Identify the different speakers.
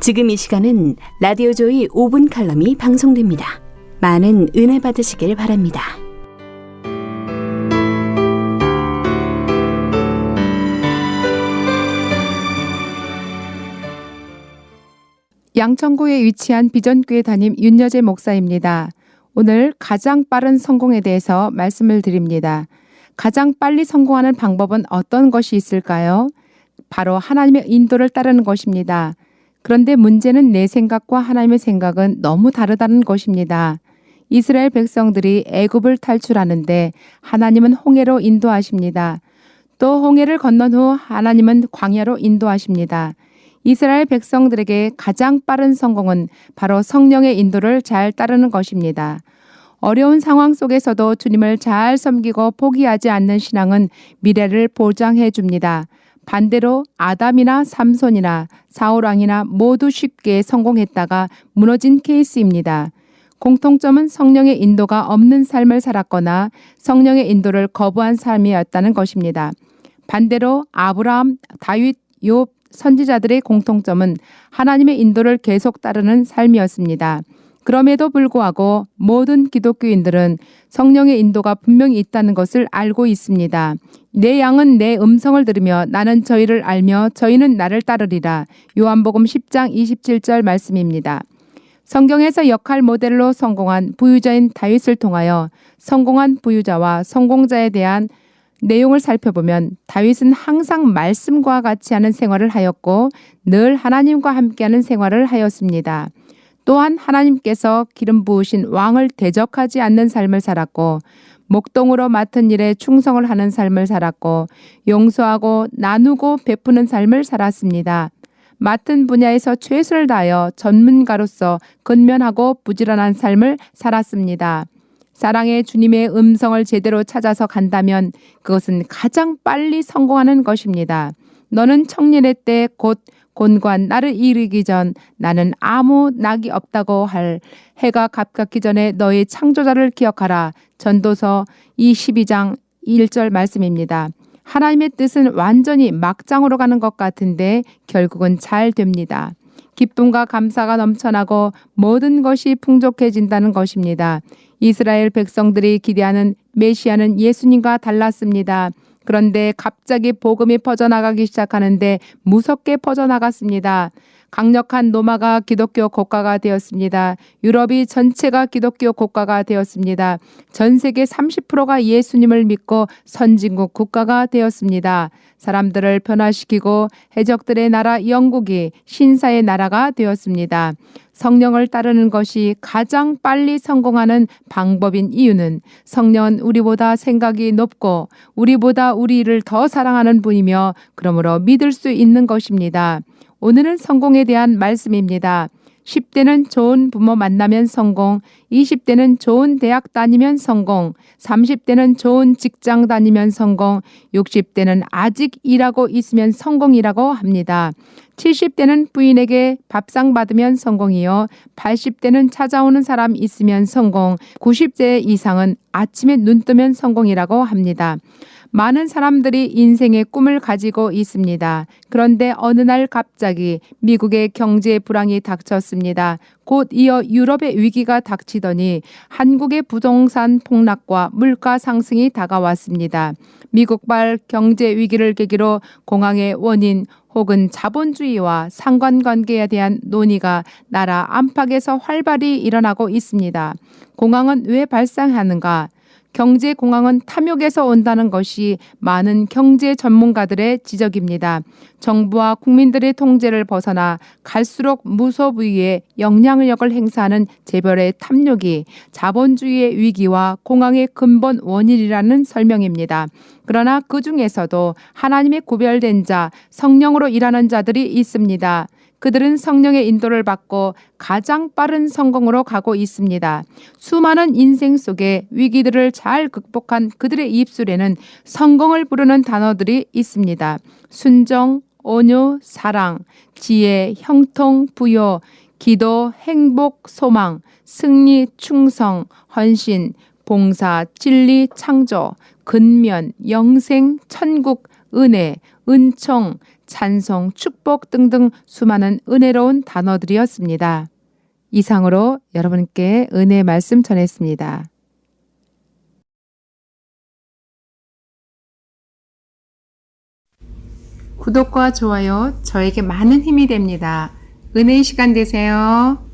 Speaker 1: 지금 이 시간은 라디오 조이 5분 칼럼이 방송됩니다. 많은 은혜 받으시길 바랍니다.
Speaker 2: 양천구에 위치한 비전교회 담임 윤여재 목사입니다. 오늘 가장 빠른 성공에 대해서 말씀을 드립니다. 가장 빨리 성공하는 방법은 어떤 것이 있을까요? 바로 하나님의 인도를 따르는 것입니다. 그런데 문제는 내 생각과 하나님의 생각은 너무 다르다는 것입니다. 이스라엘 백성들이 애굽을 탈출하는데 하나님은 홍해로 인도하십니다. 또 홍해를 건넌 후 하나님은 광야로 인도하십니다. 이스라엘 백성들에게 가장 빠른 성공은 바로 성령의 인도를 잘 따르는 것입니다. 어려운 상황 속에서도 주님을 잘 섬기고 포기하지 않는 신앙은 미래를 보장해 줍니다. 반대로 아담이나 삼손이나 사울왕이나 모두 쉽게 성공했다가 무너진 케이스입니다. 공통점은 성령의 인도가 없는 삶을 살았거나 성령의 인도를 거부한 삶이었다는 것입니다. 반대로 아브라함, 다윗, 욥, 선지자들의 공통점은 하나님의 인도를 계속 따르는 삶이었습니다. 그럼에도 불구하고 모든 기독교인들은 성령의 인도가 분명히 있다는 것을 알고 있습니다. 내 양은 내 음성을 들으며 나는 저희를 알며 저희는 나를 따르리라. 요한복음 10장 27절 말씀입니다. 성경에서 역할 모델로 성공한 부유자인 다윗을 통하여 성공한 부유자와 성공자에 대한 내용을 살펴보면 다윗은 항상 말씀과 같이 하는 생활을 하였고 늘 하나님과 함께하는 생활을 하였습니다. 또한 하나님께서 기름 부으신 왕을 대적하지 않는 삶을 살았고 목동으로 맡은 일에 충성을 하는 삶을 살았고 용서하고 나누고 베푸는 삶을 살았습니다. 맡은 분야에서 최선을 다하여 전문가로서 근면하고 부지런한 삶을 살았습니다. 사랑의 주님의 음성을 제대로 찾아서 간다면 그것은 가장 빨리 성공하는 것입니다. 너는 청년의 때 곧 곤고한 나를 이르기 전 나는 아무 낙이 없다고 할 해가 갑갑기 전에 너의 창조자를 기억하라. 전도서 22장 1절 말씀입니다. 하나님의 뜻은 완전히 막장으로 가는 것 같은데 결국은 잘 됩니다. 기쁨과 감사가 넘쳐나고 모든 것이 풍족해진다는 것입니다. 이스라엘 백성들이 기대하는 메시아는 예수님과 달랐습니다. 그런데 갑자기 복음이 퍼져나가기 시작하는데 무섭게 퍼져나갔습니다. 강력한 로마가 기독교 국가가 되었습니다. 유럽이 전체가 기독교 국가가 되었습니다. 전 세계 30%가 예수님을 믿고 선진국 국가가 되었습니다. 사람들을 변화시키고 해적들의 나라 영국이 신사의 나라가 되었습니다. 성령을 따르는 것이 가장 빨리 성공하는 방법인 이유는 성령은 우리보다 생각이 높고 우리보다 우리를 더 사랑하는 분이며 그러므로 믿을 수 있는 것입니다. 오늘은 성공에 대한 말씀입니다. 10대는 좋은 부모 만나면 성공, 20대는 좋은 대학 다니면 성공, 30대는 좋은 직장 다니면 성공, 60대는 아직 일하고 있으면 성공이라고 합니다. 70대는 부인에게 밥상 받으면 성공이요. 80대는 찾아오는 사람 있으면 성공, 90대 이상은 아침에 눈 뜨면 성공이라고 합니다. 많은 사람들이 인생의 꿈을 가지고 있습니다. 그런데 어느 날 갑자기 미국의 경제 불황이 닥쳤습니다. 곧 이어 유럽의 위기가 닥치더니 한국의 부동산 폭락과 물가 상승이 다가왔습니다. 미국발 경제 위기를 계기로 공황의 원인 혹은 자본주의와 상관관계에 대한 논의가 나라 안팎에서 활발히 일어나고 있습니다. 공황은 왜 발생하는가? 경제 공황은 탐욕에서 온다는 것이 많은 경제 전문가들의 지적입니다. 정부와 국민들의 통제를 벗어나 갈수록 무소부위에 영향력을 행사하는 재벌의 탐욕이 자본주의의 위기와 공황의 근본 원인이라는 설명입니다. 그러나 그 중에서도 하나님의 구별된 자, 성령으로 일하는 자들이 있습니다. 그들은 성령의 인도를 받고 가장 빠른 성공으로 가고 있습니다. 수많은 인생 속에 위기들을 잘 극복한 그들의 입술에는 성공을 부르는 단어들이 있습니다. 순종, 온유, 사랑, 지혜, 형통, 부요, 기도, 행복, 소망, 승리, 충성, 헌신, 봉사, 진리, 창조, 근면, 영생, 천국, 은혜, 은총, 찬송, 축복 등등 수많은 은혜로운 단어들이었습니다. 이상으로 여러분께 은혜 말씀 전했습니다. 구독과 좋아요 저에게 많은 힘이 됩니다. 은혜의 시간 되세요.